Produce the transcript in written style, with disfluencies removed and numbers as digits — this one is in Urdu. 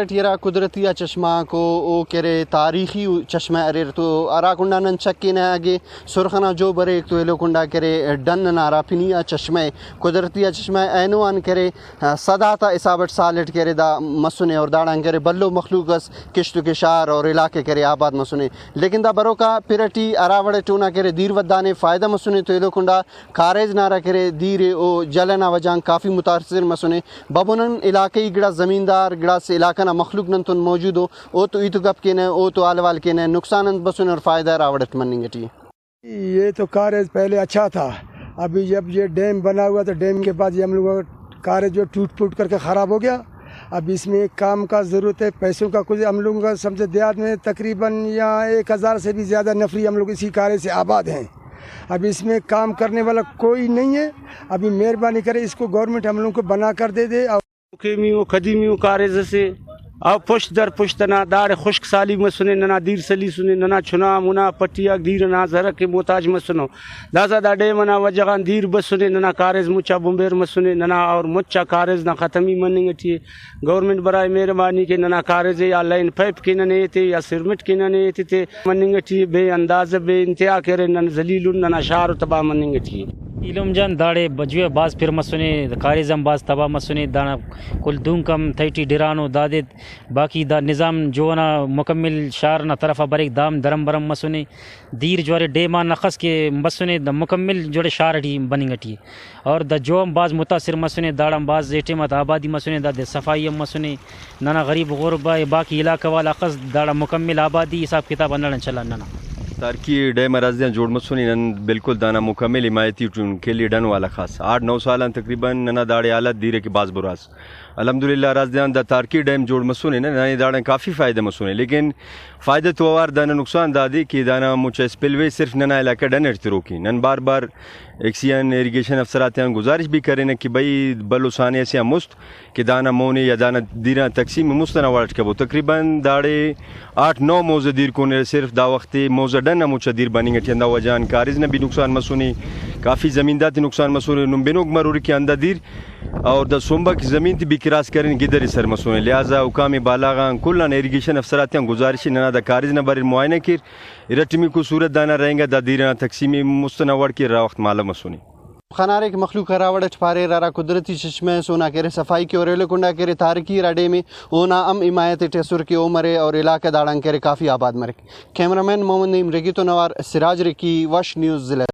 ٹیرا قدرتی چشمہ کو او کرے تاریخی چشمہ اریر تو ارا کنڈا نن چکی نہ آگے سرخنا جو برے ایک تو ایلو کنڈا کرے ڈن نارا پنیا چشمہ قدرتی چشمہ اینوان کرے صدا تا اصابت سالٹ کرے دا مسنے اور داڑان کرے بلو مخلوقس کشت کے شار اور علاقے کرے آباد مسنے لیکن دا برو کا پرٹی اراوڑے ٹونا کرے دیر ودانے فائدہ مسنے تو ایلو کنڈا کارج نارا کرے دیر او جلنا وجان کافی متاثر مسنے ببونن علاقے گڑا زمیندار گڑا سے علاقہ نا مخلوق ننتون موجود ہو او تو ایتو گپ کے او تو آلوال کے نقصان بسن اور فائدہ راوڑت مننگ ٹی. یہ تو کارج پہلے اچھا تھا، ابھی جب یہ ڈیم بنا ہوا تو ڈیم کے بعد یہ ہم لوگوں کا کارج جو ٹوٹ کر کے خراب ہو گیا. اب اس میں ایک کام کا ضرورت ہے، پیسوں کا کچھ ہم لوگوں کا سمجھے دیہات میں تقریباً یا 1000 سے بھی زیادہ نفری ہم لوگ اسی کارج سے آباد ہیں. اب اس میں کام کرنے والا کوئی نہیں ہے، ابھی مہربانی کرے اس کو گورنمنٹ ہم لوگوں کو بنا کر دے دے. قدیمیوں قدیمیوں کارج سے اب پشت در پشت نہ دار خشک سالی مسنے نہ دیر سلی سنے نہ چھنا منا پٹیا دیر نہ زر کے محتاج مسنو دازا دا ڈے منا وجگان دیر بسنے نہ کارز مچا بمبیر مسنے نہ اور مچا کارز نہ ختمی مننگ ٹی گورنمنٹ برائے مہربانی کے نہ کارز یا لائن پائپ کے نہ تے یا سرمٹ کے نہ تے مننگ ٹی بے انداز بے انتہا کرے نہ ذلیل نہ شار تبا مننگ ٹی علم جان داڑے بجوے باز پھر مسنے کارزم باز تبا مسنے دانا کل دون کم تھیٹی ڈرانو دادت باقی دا نظام جو نا مکمل شار نہ طرف بریک دام درم برم مسنے دیر جوارے ڈیما نقص کے مسنے دا مکمل جوڑے شار ٹی بننگ ٹی اور دا جو باز متاثر مسنے داڑم باز اعتماد آبادی مسنے دا صفائی مسنے نانا غریب غربا باقی علاقہ والا قص داڑا مکمل آبادی حساب کتاب انڑن چلا نانا تارکی ڈیم رازدیاں جوڑ مسونی نن بالکل دانا مکمل حمایتی ٹون کے لیے ڈن والا خاص 8-9 سالان تقریباً ننا داڑے حالت دیرے کے باز براز الحمدللہ رازدیاں دا تارکی ڈیم جوڑ مسونے نہ داڑیں کافی فائدہ مسونے لیکن فائدہ تو اوار دانا نقصان دادی کہ دانا مچا سپلوے صرف ننا علاقہ ڈن ارترو کی نن بار بار ایکسیان ایریگیشن افسراتیان گزارش بھی کریں کہ بھائی بلو ثانیہ سے مست کہ دانا مونے یا دانا دیرہ تقسیم مستنا وارٹ کبو تقریباً داڑے 8-9 موزہ دیر کونے صرف دا وقت موزہ ڈن مچا دیر بنیں گے اندہ وجان کارز نے بھی نقصان مسونی کافی زمینداتی نقصان مسونے نمبینوک مروری کی اندہ دیر اور دا سومبا کی زمین تی بھی کراس کریں گدر سر مسونے لہذا حکام بالاغان کلان ایریگیشن افسراتیان گزارشی ننا دا کارز نے بارے معائنہ کر رٹمی کو صورت دانا رہیں گا دا دیرہ تقسیمی مستنوڑ کی را وقت مالا مسونی خنارے کے مخلوق راوڑت پارے رارا قدرتی چشمہ سونا کرے صفائی کے اور کنڈا کرے تارکی راڈے میں اونا ام حمایت ٹیسر کے عمرے اور علاقہ داڑان کرے کافی آباد مرے. کیمرامین محمد نعیم ریگی تو نوار سراج رکی وش نیوز ضلع